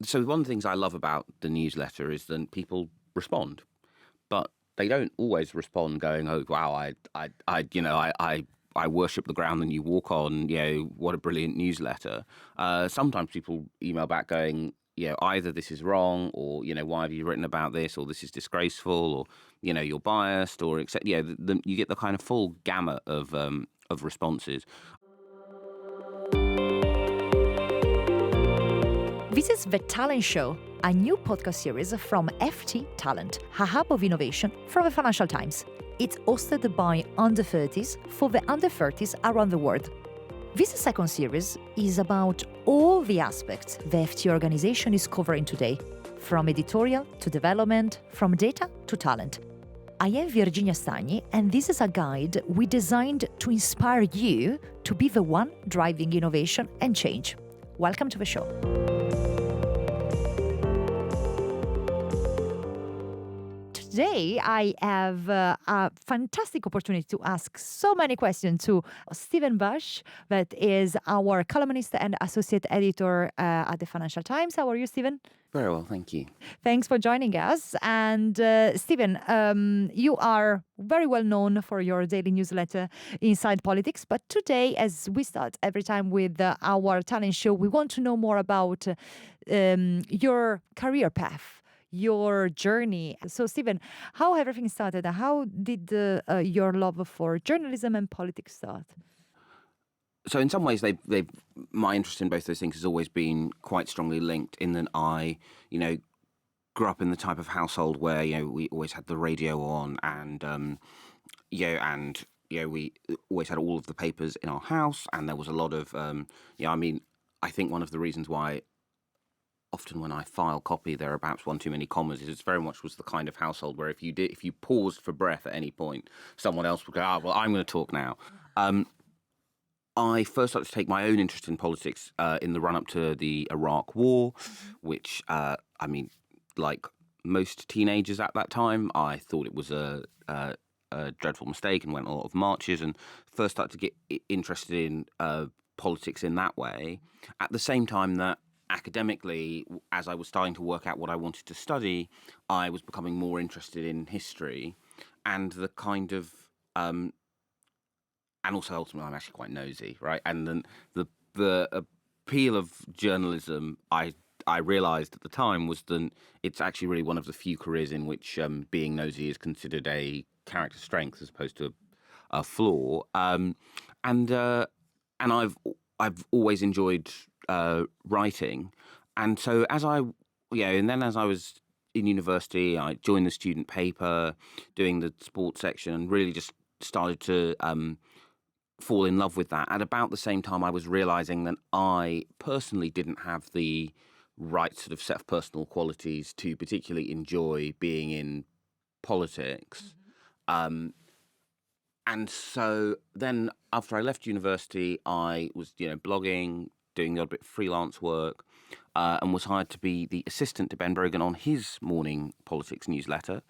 So one of the things I love about the newsletter is that people respond, but they don't always respond going, "Oh wow, I worship the ground that you walk on. What a brilliant newsletter." Sometimes people email back going, either this is wrong, or why have you written about this, or this is disgraceful, or you're biased, or except you get the kind of full gamut of responses. This is The Talent Show, a new podcast series from FT Talent, a hub of innovation from the Financial Times. It's hosted by under 30s for the under 30s around the world. This second series is about all the aspects the FT organization is covering today, from editorial to development, from data to talent. I am Virginia Stagni, and this is a guide we designed to inspire you to be the one driving innovation and change. Welcome to the show. Today, I have a fantastic opportunity to ask so many questions to Stephen Bush, that is our columnist and associate editor at the Financial Times. How are you, Stephen? Very well, thank you. Thanks for joining us. And Stephen, you are very well known for your daily newsletter, Inside Politics. But today, as we start every time with our talent show, we want to know more about your career path, your journey. So, Stephen, how everything started? How did your love for journalism and politics start? So in some ways, my interest in both those things has always been quite strongly linked. In that I, grew up in the type of household where we always had the radio on, and we always had all of the papers in our house, and there was a lot of I think one of the reasons why often when I file copy, there are perhaps one too many commas. It very much was the kind of household where if you paused for breath at any point, someone else would go, well, I'm going to talk now. I first started to take my own interest in politics in the run-up to the Iraq War, which, like most teenagers at that time, I thought it was a dreadful mistake and went on a lot of marches, and first started to get interested in politics in that way. At the same time that academically, as I was starting to work out what I wanted to study, I was becoming more interested in history and the kind of, and also ultimately I'm actually quite nosy, right? And then the appeal of journalism, I realised at the time, was that it's actually really one of the few careers in which being nosy is considered a character strength as opposed to a flaw. And I've always enjoyed writing, and so as I was in university, I joined the student paper, doing the sports section, and really just started to fall in love with that. At about the same time, I was realizing that I personally didn't have the right sort of set of personal qualities to particularly enjoy being in politics. Mm-hmm. And so then after I left university, I was, blogging, doing the odd bit of freelance work, and was hired to be the assistant to Ben Brogan on his morning politics newsletter.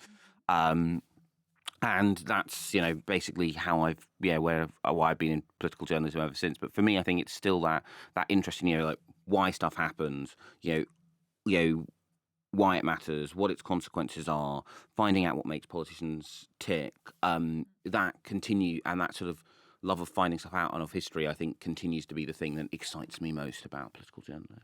And that's, basically how why I've been in political journalism ever since. But for me, I think it's still that interest in, like why stuff happens, why it matters, what its consequences are, finding out what makes politicians tick, that continue, and that sort of love of finding stuff out and of history, I think, continues to be the thing that excites me most about political journalism.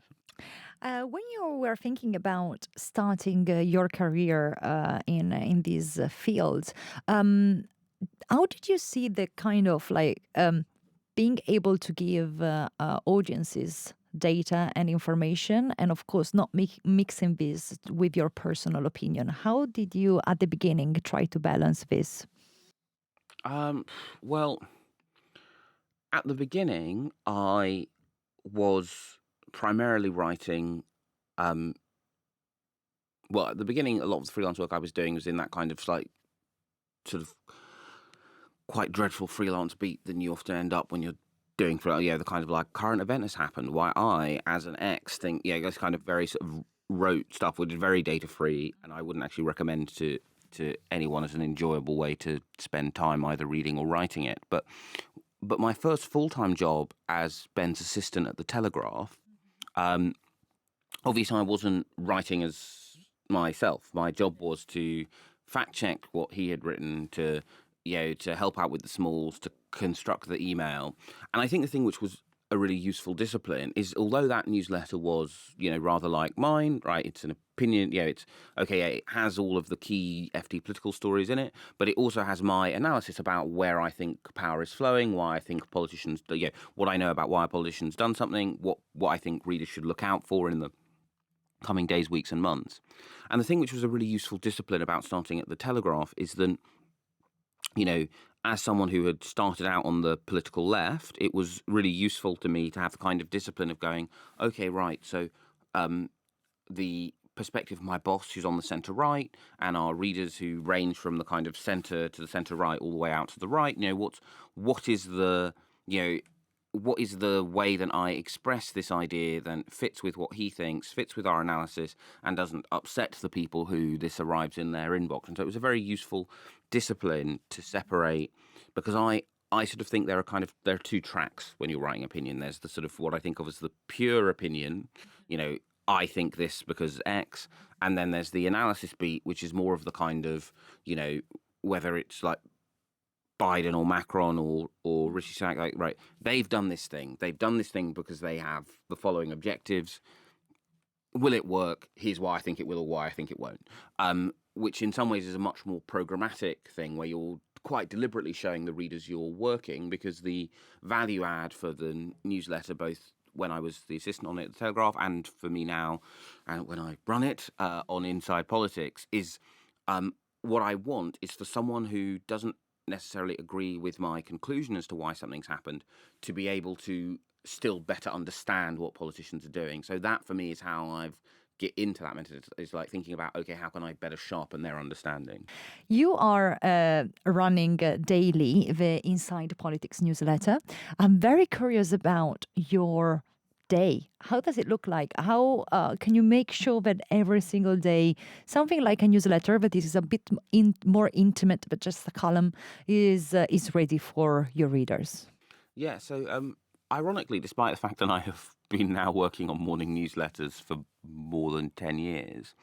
When you were thinking about starting your career in these fields, how did you see the kind of being able to give audiences data and information, and of course not mixing this with your personal opinion? How did you at the beginning try to balance this? Well, at the beginning I was primarily writing at the beginning a lot of the freelance work I was doing was in that kind of sort of quite dreadful freelance beat that you often end up when you're doing for the kind of like current event has happened. Why I, as an ex, think this kind of very sort of rote stuff, which is very data free, and I wouldn't actually recommend to anyone as an enjoyable way to spend time either reading or writing it. But my first full time job as Ben's assistant at the Telegraph obviously I wasn't writing as myself. My job was to fact check what he had written, to help out with the smalls, to construct the email. And I think the thing which was a really useful discipline is, although that newsletter was, rather like mine, right? It's an opinion, it's okay. It has all of the key FT political stories in it, but it also has my analysis about where I think power is flowing, why I think politicians, what I know about why a politician's done something, what I think readers should look out for in the coming days, weeks, and months. And the thing which was a really useful discipline about starting at the Telegraph is that, as someone who had started out on the political left, it was really useful to me to have the kind of discipline of going, okay, right, so the perspective of my boss who's on the centre right, and our readers who range from the kind of centre to the centre right all the way out to the right, what is the way that I express this idea that fits with what he thinks, fits with our analysis, and doesn't upset the people who this arrives in their inbox. And so it was a very useful discipline to separate, because I sort of think there are two tracks when you're writing opinion. There's the sort of what I think of as the pure opinion, I think this because X, and then there's the analysis beat, which is more of the kind of, whether it's like Biden or Macron or Rishi Sunak, like, right, they've done this thing. They've done this thing because they have the following objectives. Will it work? Here's why I think it will or why I think it won't. Which in some ways is a much more programmatic thing, where you're quite deliberately showing the readers you're working, because the value add for the newsletter, both when I was the assistant on it at the Telegraph and for me now, and when I run it on Inside Politics, is what I want is for someone who doesn't necessarily agree with my conclusion as to why something's happened to be able to still better understand what politicians are doing. So that for me is how I've get into that method. It's like thinking about, okay, how can I better sharpen their understanding? You are running daily the Inside Politics newsletter. I'm very curious about your day. How does it look like? How can you make sure that every single day, something like a newsletter, but this is a bit more intimate, but just a column, is ready for your readers? Yeah, so ironically, despite the fact that I have been now working on morning newsletters for more than 10 years,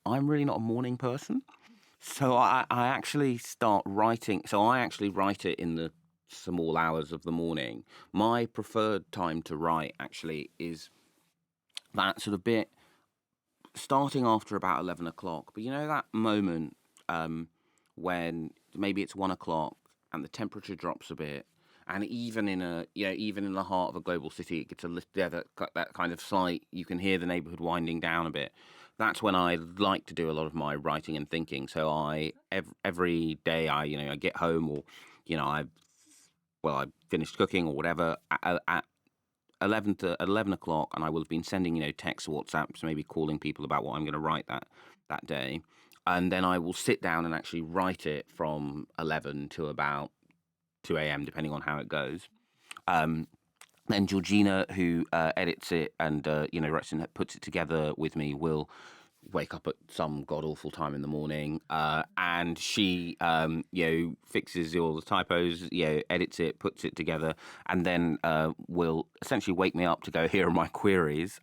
I'm really not a morning person. So I actually start writing. So I actually write it in the small hours of the morning. My preferred time to write actually is that sort of bit starting after about 11 o'clock. But that moment when maybe it's 1 o'clock and the temperature drops a bit. And even in the heart of a global city, it gets that kind of slight. You can hear the neighbourhood winding down a bit. That's when I like to do a lot of my writing and thinking. So every day I get home, or I finished cooking or whatever at 11 o'clock, and I will have been sending texts, WhatsApps, maybe calling people about what I'm going to write that day, and then I will sit down and actually write it from 11 to about 2 a.m. depending on how it goes. Then Georgina, who edits it and writes and puts it together with me, will wake up at some god awful time in the morning, and she fixes all the typos, edits it, puts it together, and then will essentially wake me up to go, here are my queries,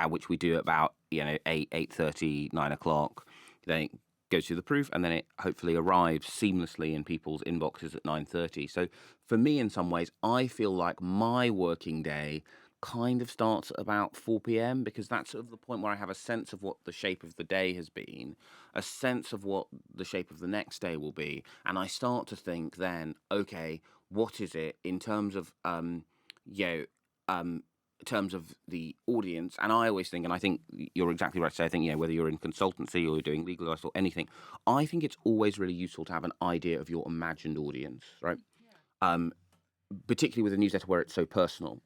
which we do at about 8:30, 9 o'clock. Then goes through the proof, and then it hopefully arrives seamlessly in people's inboxes at 9:30. So for me, in some ways, I feel like my working day kind of starts at about 4 p.m. because that's sort of the point where I have a sense of what the shape of the day has been, a sense of what the shape of the next day will be, and I start to think then, okay, what is it in terms of in terms of the audience? And I always think, and I think you're exactly right to say, I think, whether you're in consultancy or you're doing legal advice or anything, I think it's always really useful to have an idea of your imagined audience, right? Particularly with a newsletter where it's so personal.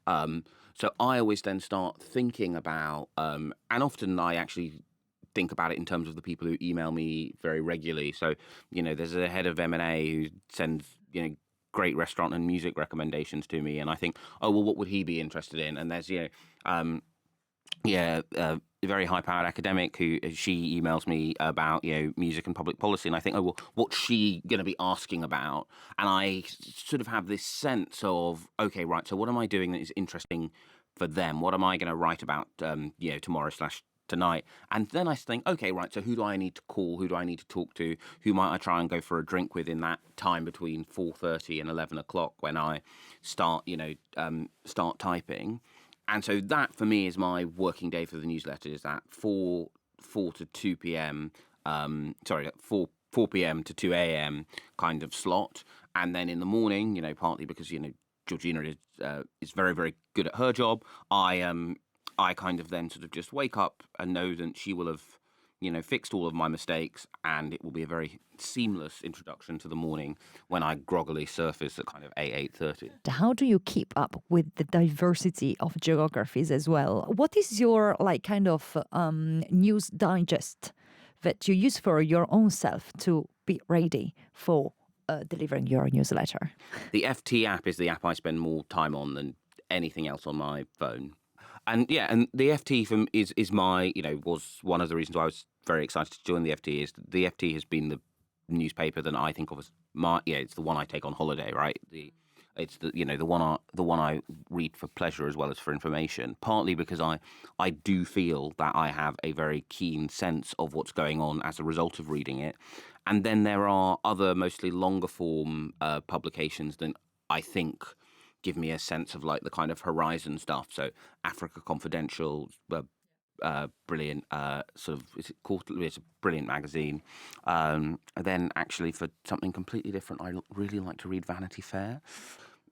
So I always then start thinking about, and often I actually think about it in terms of the people who email me very regularly. So, there's a head of M&A who sends, great restaurant and music recommendations to me, and I think, oh well, what would he be interested in? And there's a very high-powered academic who she emails me about music and public policy, and I think, oh well, what's she going to be asking about? And I sort of have this sense of, okay, right, so what am I doing that is interesting for them? What am I going to write about, tomorrow / tonight? And then I think, okay, right, so who do I need to call? Who do I need to talk to? Who might I try and go for a drink with in that time between 4:30 and 11 o'clock when I start, start typing? And so that, for me, is my working day for the newsletter, is that 4 to 2 p.m., 4 p.m. to 2 a.m. kind of slot. And then in the morning, partly because, Georgina is very, very good at her job, I kind of then sort of just wake up and know that she will have, fixed all of my mistakes, and it will be a very seamless introduction to the morning when I groggily surface at kind of 8:30. How do you keep up with the diversity of geographies as well? What is your kind of news digest that you use for your own self to be ready for delivering your newsletter? The FT app is the app I spend more time on than anything else on my phone. And the FT is my, was one of the reasons why I was very excited to join the FT. Is the FT has been the newspaper that I think of as it's the one I take on holiday, right? It's the one I read for pleasure as well as for information. Partly because I do feel that I have a very keen sense of what's going on as a result of reading it. And then there are other mostly longer form publications that I think give me a sense of like the kind of horizon stuff. So Africa Confidential, brilliant, it's a brilliant magazine. And then actually for something completely different, I really like to read Vanity Fair.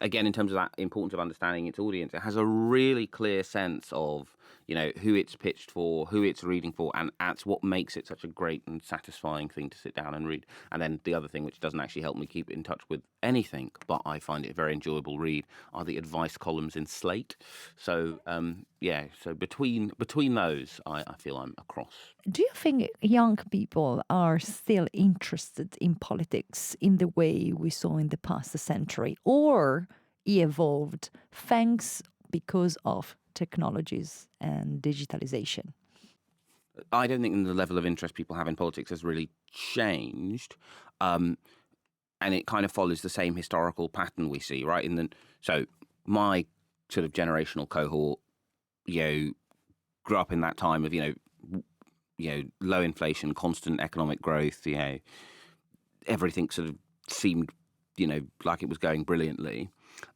Again, in terms of that importance of understanding its audience, it has a really clear sense of, who it's pitched for, who it's reading for, and that's what makes it such a great and satisfying thing to sit down and read. And then the other thing, which doesn't actually help me keep in touch with anything, but I find it a very enjoyable read, are the advice columns in Slate. So, so between those, I feel I'm across. Do you think young people are still interested in politics in the way we saw in the past century, or evolved because of technologies and digitalization? I don't think the level of interest people have in politics has really changed. And it kind of follows the same historical pattern we see, right? So my sort of generational cohort, grew up in that time of, low inflation, constant economic growth, everything sort of seemed, like it was going brilliantly.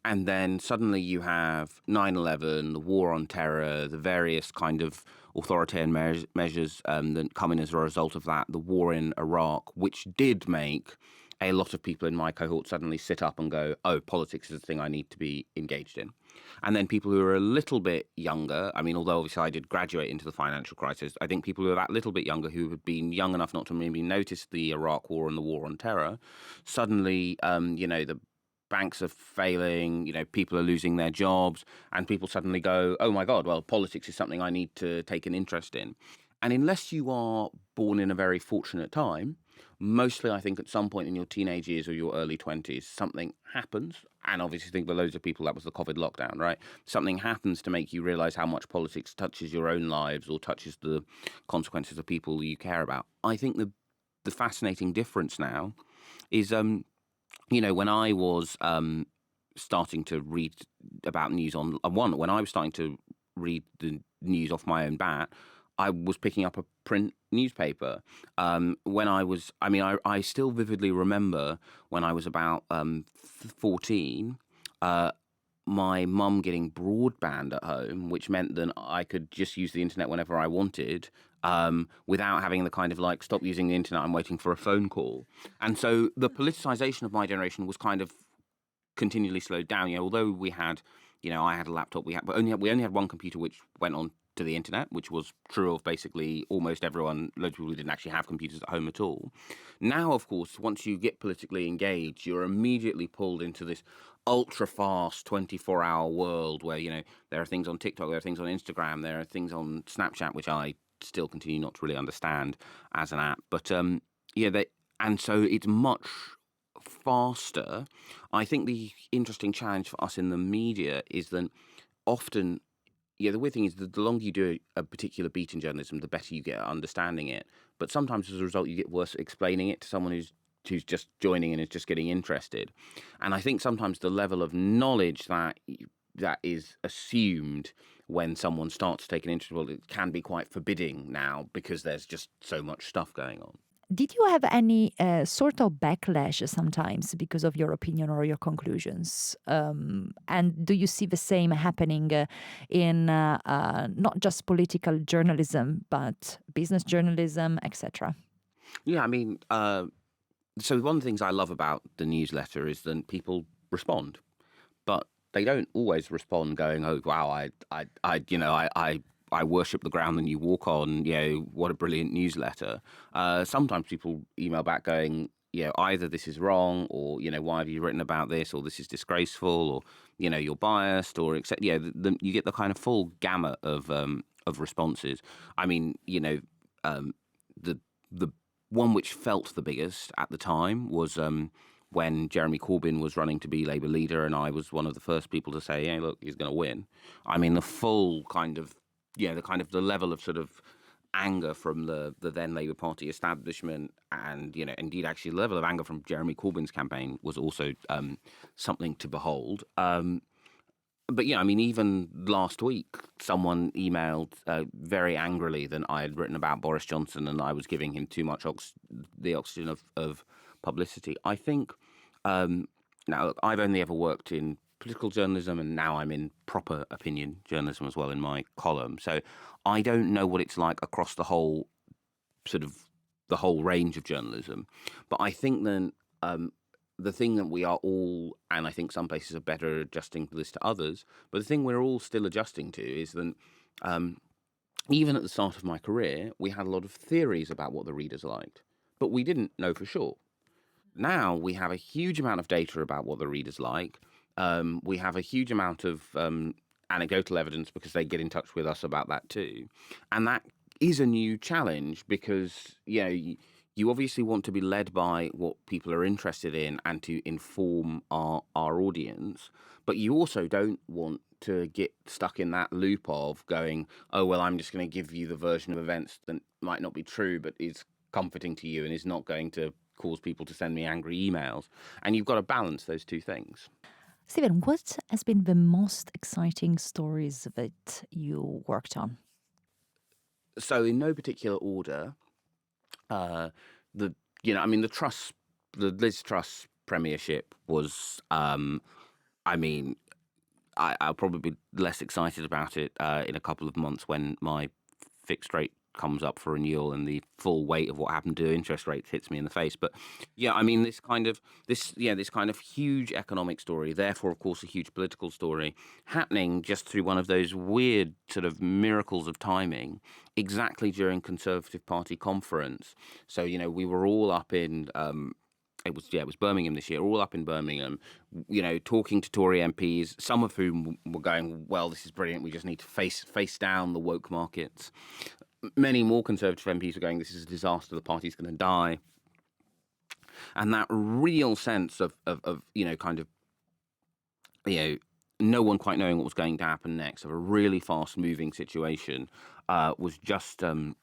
And then suddenly you have 9/11, the war on terror, the various kind of authoritarian measures that come in as a result of that, the war in Iraq, which did make a lot of people in my cohort suddenly sit up and go, oh, politics is the thing I need to be engaged in. And then people who are a little bit younger, I mean, although obviously I did graduate into the financial crisis, I think people who are that little bit younger, who had been young enough not to maybe notice the Iraq war and the war on terror, suddenly, the banks are failing, people are losing their jobs, and people suddenly go, oh my God, well, politics is something I need to take an interest in. And unless you are born in a very fortunate time, mostly I think at some point in your teenage years or your early 20s, something happens. And obviously I think for loads of people that was the COVID lockdown, right? Something happens to make you realize how much politics touches your own lives or touches the consequences of people you care about. I think the fascinating difference now is, when I was starting to read about news when I was starting to read the news off my own bat, I was picking up a print newspaper. When I still vividly remember when I was about 14, my mum getting broadband at home, which meant that I could just use the internet whenever I wanted, without having the kind of like, stop using the internet, I'm waiting for a phone call. And so the politicization of my generation was kind of continually slowed down. Although we had, I had a laptop, we only had one computer which went on to the internet, which was true of basically almost everyone. Loads of people who didn't actually have computers at home at all. Now, of course, once you get politically engaged, you're immediately pulled into this ultra-fast 24-hour world where, there are things on TikTok, there are things on Instagram, there are things on Snapchat, which I still continue not to really understand as an app. But, and so it's much faster. I think the interesting challenge for us in the media is that often, the weird thing is that the longer you do a particular beat in journalism, the better you get at understanding it. But sometimes as a result, you get worse at explaining it to someone who's just joining and is just getting interested. And I think sometimes the level of knowledge that is assumed when someone starts to take an interest, well, it can be quite forbidding now because there's just so much stuff going on. Did you have any sort of backlash sometimes because of your opinion or your conclusions? And do you see the same happening in not just political journalism, but business journalism, etc.? Yeah, I mean, so one of the things I love about the newsletter is that people respond, but they don't always respond going, "Oh, wow, I worship the ground that you walk on. What a brilliant newsletter." Sometimes people email back going, either this is wrong, or why have you written about this, or this is disgraceful, or you're biased, or etc. You get the kind of full gamut of responses. I mean, the one which felt the biggest at the time was when Jeremy Corbyn was running to be Labour leader, and I was one of the first people to say, "Hey, look, he's going to win." I mean, the full kind of, the level of sort of anger from the then Labour Party establishment, and indeed actually the level of anger from Jeremy Corbyn's campaign was also something to behold. But I mean, even last week, someone emailed very angrily that I had written about Boris Johnson and I was giving him too much the oxygen of publicity. I think now, look, I've only ever worked in political journalism, and now I'm in proper opinion journalism as well in my column. So I don't know what it's like across the whole range of journalism. But I think that the thing that we are all, and I think some places are better adjusting to this to others, but the thing we're all still adjusting to is that even at the start of my career, we had a lot of theories about what the readers liked, but we didn't know for sure. Now we have a huge amount of data about what the readers like. We have a huge amount of anecdotal evidence because they get in touch with us about that too. And that is a new challenge because, you obviously want to be led by what people are interested in and to inform our audience, but you also don't want to get stuck in that loop of going, "Oh, well, I'm just going to give you the version of events that might not be true, but is comforting to you and is not going to cause people to send me angry emails." And you've got to balance those two things. Stephen, what has been the most exciting stories that you worked on? So in no particular order, the Liz Truss Premiership was, I'll probably be less excited about it in a couple of months when my fixed rate comes up for renewal and the full weight of what happened to interest rates hits me in the face. But this kind of huge economic story, therefore of course a huge political story, happening just through one of those weird sort of miracles of timing, exactly during Conservative Party conference. So we were all up in it was Birmingham this year, all up in Birmingham, talking to Tory MPs, some of whom were going, "Well, this is brilliant, we just need to face down the woke markets." Many more Conservative MPs were going, "This is a disaster, the party's going to die." And that real sense of no one quite knowing what was going to happen next, of a really fast-moving situation, was just, the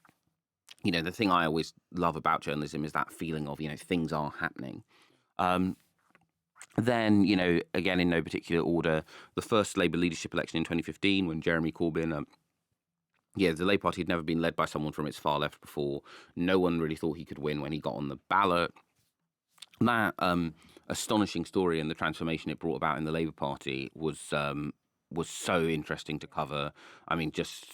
thing I always love about journalism is that feeling of, things are happening. Then, again, in no particular order, the first Labour leadership election in 2015, when Jeremy Corbyn, the Labour Party had never been led by someone from its far left before. No one really thought he could win when he got on the ballot. That astonishing story and the transformation it brought about in the Labour Party was so interesting to cover. I mean, just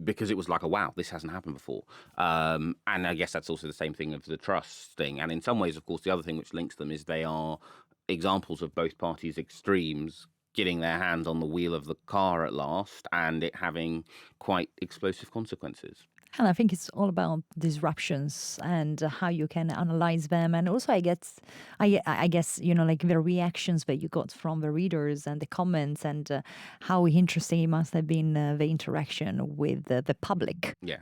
because it was like, wow, this hasn't happened before. And I guess that's also the same thing of the Truss thing. And in some ways, of course, the other thing which links them is they are examples of both parties' extremes getting their hands on the wheel of the car at last and it having quite explosive consequences. And I think it's all about disruptions and how you can analyze them. And also, I guess, like the reactions that you got from the readers and the comments and how interesting it must have been the interaction with the public. Yeah.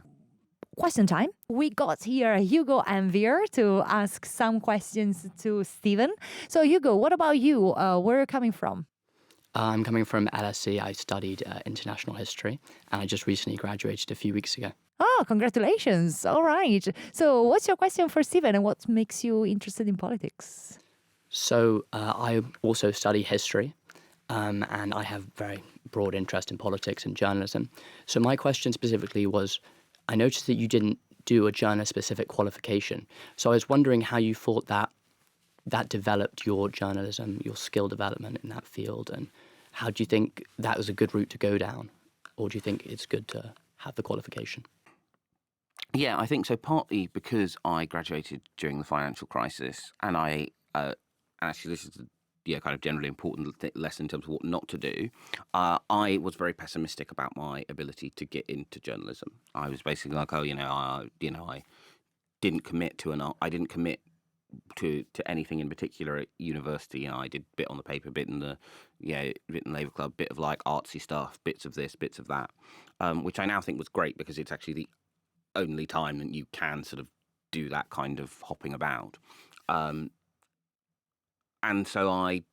Question time. We got here Hugo and Veer to ask some questions to Stephen. So, Hugo, what about you? Where are you coming from? I'm coming from LSE. I studied international history and I just recently graduated a few weeks ago. Oh, congratulations. All right. So what's your question for Stephen and what makes you interested in politics? So I also study history and I have very broad interest in politics and journalism. So my question specifically was, I noticed that you didn't do a journalist-specific qualification. So I was wondering how you thought that developed your journalism, your skill development in that field, and how do you think that was a good route to go down? Or do you think it's good to have the qualification? Yeah, I think so. Partly because I graduated during the financial crisis, and actually this is kind of generally important lesson in terms of what not to do. I was very pessimistic about my ability to get into journalism. I was basically like, I didn't commit I didn't commit to anything in particular at university. I did a bit on the paper, bit in the bit in Labour Club, bit of like artsy stuff, bits of this, bits of that, which I now think was great because it's actually the only time that you can sort of do that kind of hopping about. And so I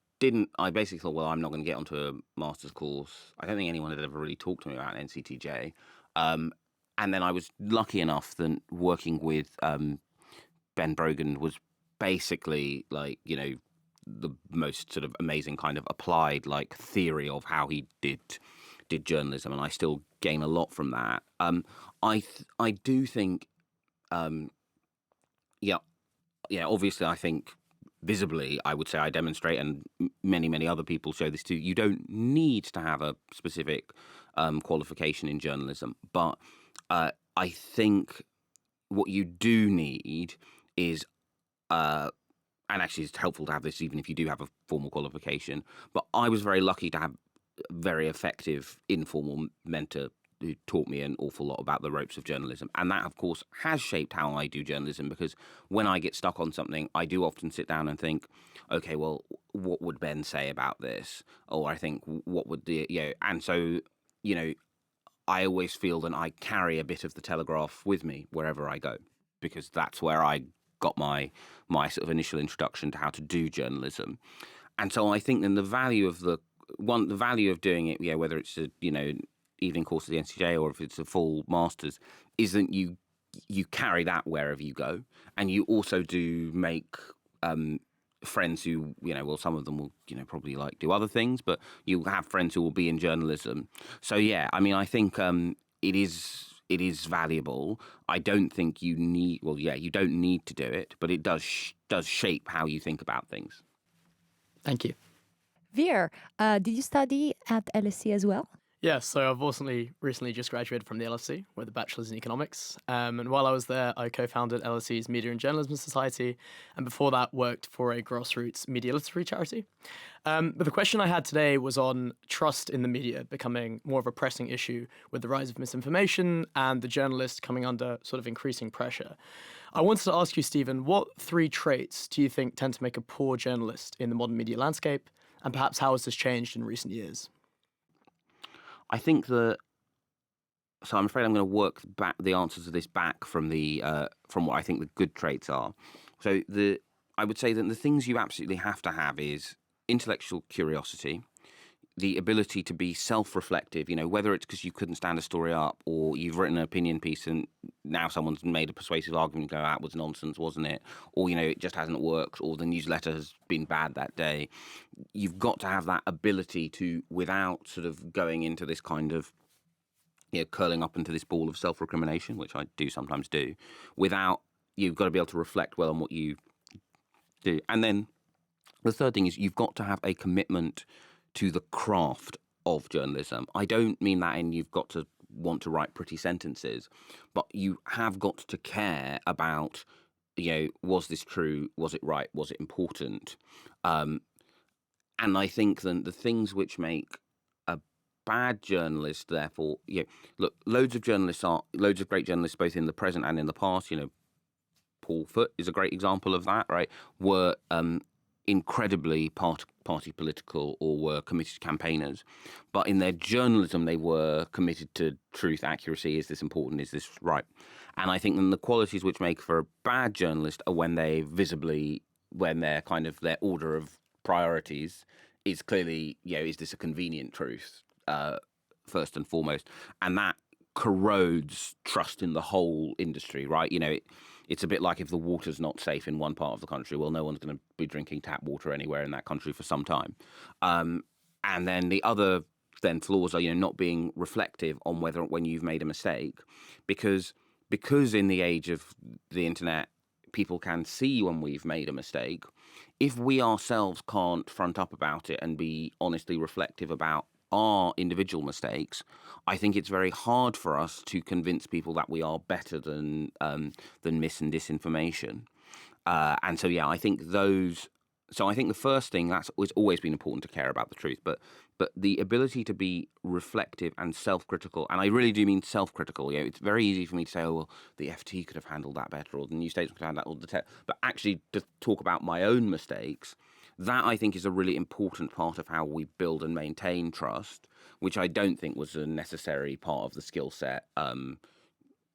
basically thought, well, I'm not going to get onto a master's course. I don't think anyone had ever really talked to me about NCTJ. And then I was lucky enough that working with Ben Brogan was basically like, the most sort of amazing kind of applied like theory of how he did journalism, and I still gain a lot from that. I do think, obviously, I think visibly, I would say I demonstrate, and many other people show this too. You don't need to have a specific qualification in journalism, but I think what you do need is, and actually it's helpful to have this even if you do have a formal qualification, but I was very lucky to have a very effective informal mentor who taught me an awful lot about the ropes of journalism. And that, of course, has shaped how I do journalism, because when I get stuck on something, I do often sit down and think, okay, well, what would Ben say about this? Or I think, what would and so, I always feel that I carry a bit of the Telegraph with me wherever I go, because that's where I got my sort of initial introduction to how to do journalism. And so I think then the value of doing it, whether it's a, evening course at the NCJ or if it's a full master's, is that you carry that wherever you go, and you also do make friends who, some of them will, probably like do other things, but you have friends who will be in journalism. So I think it is valuable. I don't think you need. Well, you don't need to do it, but it does shape how you think about things. Thank you. Veer, did you study at LSE as well? Yeah, so I've recently just graduated from the LSE with a bachelor's in economics. And while I was there, I co-founded LSE's Media and Journalism Society, and before that worked for a grassroots media literary charity. But the question I had today was on trust in the media becoming more of a pressing issue with the rise of misinformation and the journalist coming under sort of increasing pressure. I wanted to ask you, Stephen, what 3 traits do you think tend to make a poor journalist in the modern media landscape, and perhaps how has this changed in recent years? I think so I'm afraid I'm going to work back the answers to this back from what I think the good traits are. So I would say that the things you absolutely have to have is intellectual curiosity, the ability to be self-reflective, whether it's because you couldn't stand a story up, or you've written an opinion piece and now someone's made a persuasive argument, that was nonsense, wasn't it? Or, it just hasn't worked, or the newsletter has been bad that day. You've got to have that ability to, without sort of going into this kind of, curling up into this ball of self-recrimination, which I do sometimes do, you've got to be able to reflect well on what you do. And then the third thing is you've got to have a commitment to the craft of journalism. I don't mean that in you've got to want to write pretty sentences, but you have got to care about, was this true? Was it right? Was it important? And I think that the things which make a bad journalist, therefore, look, loads of great journalists, both in the present and in the past. Paul Foot is a great example of that, right? Were incredibly party political, or were committed campaigners, but in their journalism they were committed to truth, accuracy. Is this important? Is this right? And I think then the qualities which make for a bad journalist are when their kind of their order of priorities is clearly, is this a convenient truth first and foremost, and that corrodes trust in the whole industry, right? It's a bit like if the water's not safe in one part of the country, well, no one's going to be drinking tap water anywhere in that country for some time. And then the other flaws are, not being reflective on when you've made a mistake, because in the age of the internet, people can see when we've made a mistake. If we ourselves can't front up about it and be honestly reflective about our individual mistakes, I think it's very hard for us to convince people that we are better than mis and disinformation. And so, I think I think the first thing that's always been important to care about the truth, but the ability to be reflective and self-critical, and I really do mean self-critical. It's very easy for me to say, oh, well, the FT could have handled that better, or the New Statesman could have handled that, but actually to talk about my own mistakes, that I think is a really important part of how we build and maintain trust, which I don't think was a necessary part of the skill set,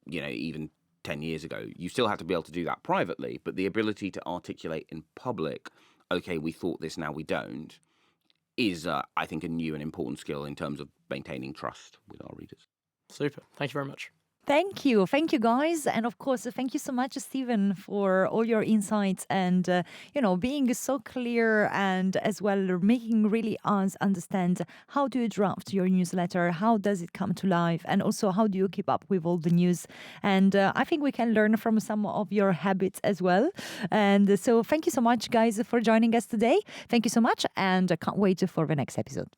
even 10 years ago. You still have to be able to do that privately, but the ability to articulate in public, okay, we thought this, now we don't, is, I think, a new and important skill in terms of maintaining trust with our readers. Super. Thank you very much. Thank you, guys. And of course, thank you so much, Stephen, for all your insights and, being so clear, and as well making really us understand how do you draft your newsletter, how does it come to life, and also how do you keep up with all the news. And I think we can learn from some of your habits as well. And so thank you so much, guys, for joining us today. Thank you so much, and I can't wait for the next episode.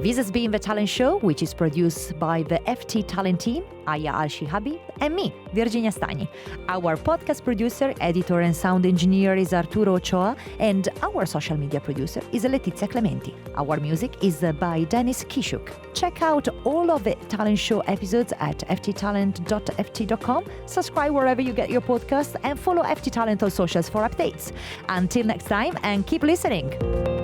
This has been The Talent Show, which is produced by the FT Talent team, Aya Al-Shihabi, and me, Virginia Stagni. Our podcast producer, editor, and sound engineer is Arturo Ochoa, and our social media producer is Letizia Clementi. Our music is by Dennis Kishuk. Check out all of the Talent Show episodes at fttalent.ft.com, subscribe wherever you get your podcast, and follow FT Talent on socials for updates. Until next time, and keep listening.